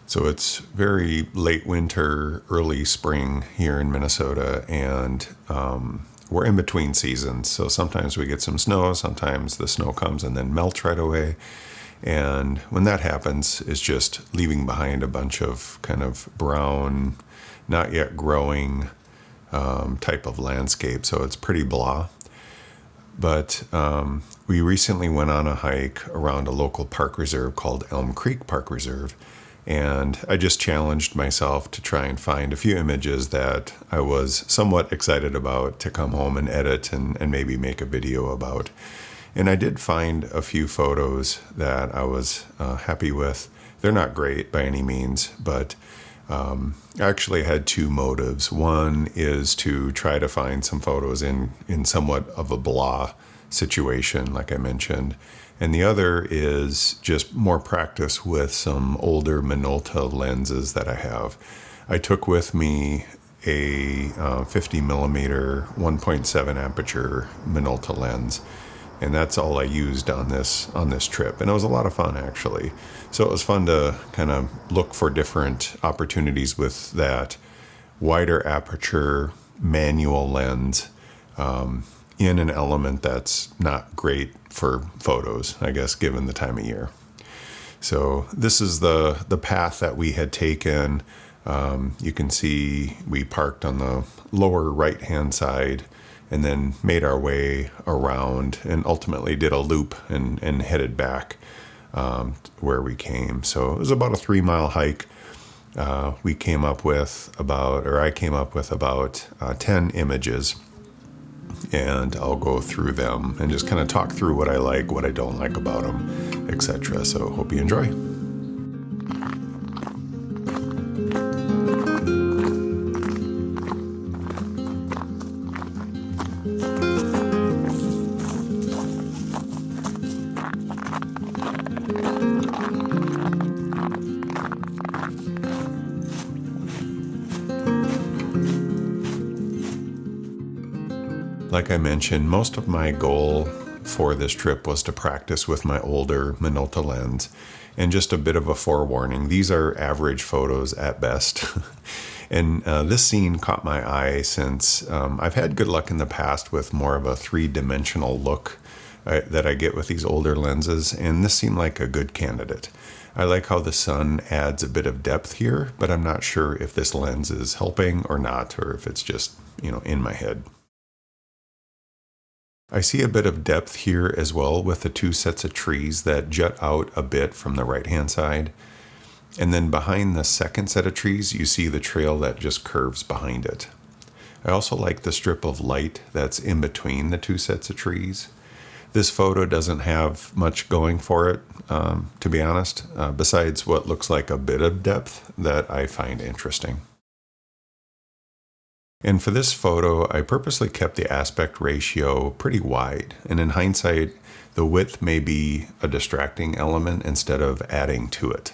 So it's very late winter, early spring here in Minnesota, and we're in between seasons. So sometimes we get some snow, sometimes the snow comes and then melts right away. And when that happens, it's just leaving behind a bunch of kind of brown, not yet growing type of landscape. So it's pretty blah. But we recently went on a hike around a local park reserve called Elm Creek Park Reserve. And I just challenged myself to try and find a few images that I was somewhat excited about to come home and edit and maybe make a video about. And I did find a few photos that I was happy with. They're not great by any means, but I actually had two motives. One is to try to find some photos in somewhat of a blah situation, like I mentioned. And the other is just more practice with some older Minolta lenses that I have. I took with me a 50 millimeter 1.7 aperture Minolta lens, and that's all I used on this trip. And it was a lot of fun, actually. So it was fun to kind of look for different opportunities with that wider aperture manual lens in an element that's not great for photos, I guess, given the time of year. So this is the path that we had taken. You can see we parked on the lower right-hand side and then made our way around and ultimately did a loop and headed back where we came. So it was about a 3-mile hike. I came up with about 10 images, and I'll go through them and just kind of talk through what I like, what I don't like about them, etc. So hope you enjoy. Like I mentioned, most of my goal for this trip was to practice with my older Minolta lens. And just a bit of a forewarning, these are average photos at best. And this scene caught my eye since I've had good luck in the past with more of a 3-dimensional look that I get with these older lenses, and this seemed like a good candidate. I like how the sun adds a bit of depth here, but I'm not sure if this lens is helping or not, or if it's just, in my head. I see a bit of depth here as well with the two sets of trees that jut out a bit from the right-hand side. And then behind the second set of trees, you see the trail that just curves behind it. I also like the strip of light that's in between the two sets of trees. This photo doesn't have much going for it, to be honest, besides what looks like a bit of depth that I find interesting. And for this photo, I purposely kept the aspect ratio pretty wide. And in hindsight, the width may be a distracting element instead of adding to it.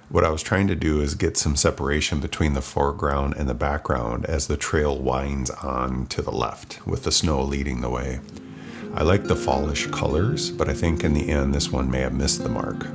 What I was trying to do is get some separation between the foreground and the background as the trail winds on to the left, with the snow leading the way. I like the fallish colors, but I think in the end, this one may have missed the mark.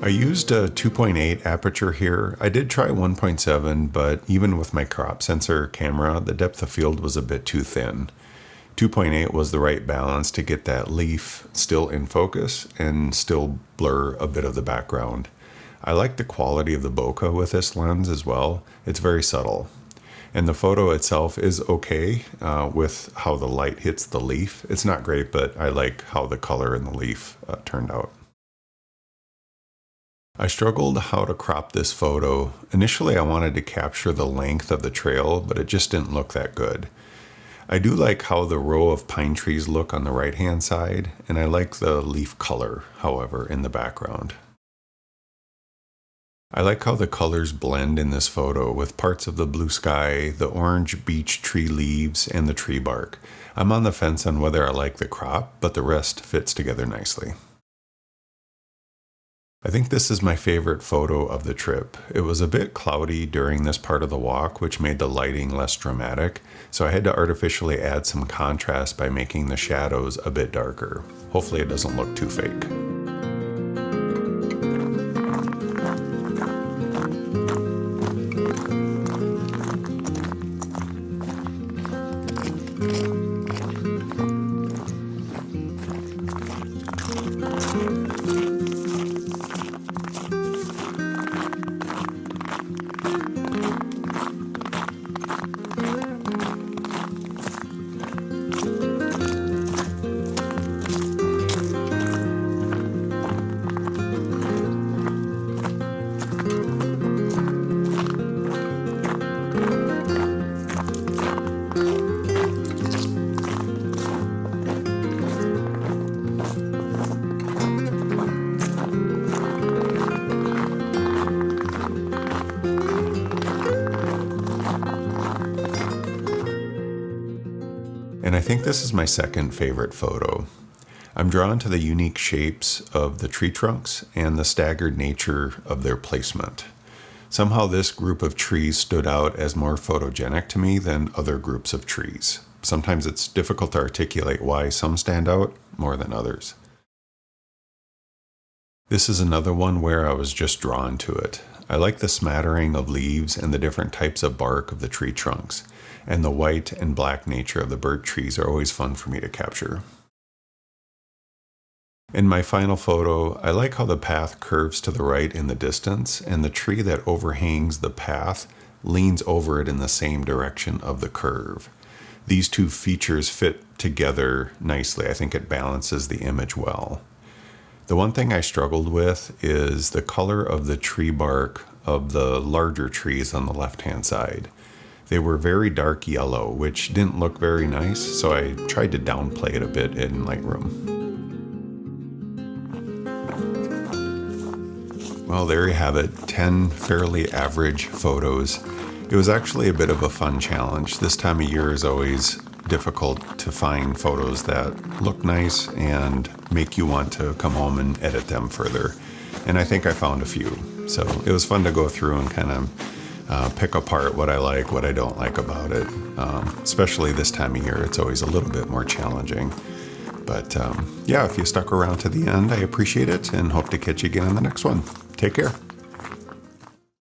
I used a 2.8 aperture here. I did try 1.7, but even with my crop sensor camera, the depth of field was a bit too thin. 2.8 was the right balance to get that leaf still in focus and still blur a bit of the background. I like the quality of the bokeh with this lens as well. It's very subtle. And the photo itself is okay with how the light hits the leaf. It's not great, but I like how the color in the leaf turned out. I struggled how to crop this photo. Initially, I wanted to capture the length of the trail, but it just didn't look that good. I do like how the row of pine trees look on the right-hand side, and I like the leaf color, however, in the background. I like how the colors blend in this photo with parts of the blue sky, the orange beech tree leaves, and the tree bark. I'm on the fence on whether I like the crop, but the rest fits together nicely. I think this is my favorite photo of the trip. It was a bit cloudy during this part of the walk, which made the lighting less dramatic, so I had to artificially add some contrast by making the shadows a bit darker. Hopefully it doesn't look too fake. And I think this is my second favorite photo. I'm drawn to the unique shapes of the tree trunks and the staggered nature of their placement. Somehow this group of trees stood out as more photogenic to me than other groups of trees. Sometimes it's difficult to articulate why some stand out more than others. This is another one where I was just drawn to it. I like the smattering of leaves and the different types of bark of the tree trunks, and the white and black nature of the birch trees are always fun for me to capture. In my final photo, I like how the path curves to the right in the distance, and the tree that overhangs the path leans over it in the same direction of the curve. These two features fit together nicely. I think it balances the image well. The one thing I struggled with is the color of the tree bark of the larger trees on the left-hand side. They were very dark yellow, which didn't look very nice, so I tried to downplay it a bit in Lightroom. Well, there you have it, 10 fairly average photos. It was actually a bit of a fun challenge. This time of year is always difficult to find photos that look nice and make you want to come home and edit them further. And I think I found a few. So it was fun to go through and kind of pick apart what I like, what I don't like about it. Especially this time of year, it's always a little bit more challenging. But yeah, if you stuck around to the end, I appreciate it and hope to catch you again in the next one. Take care.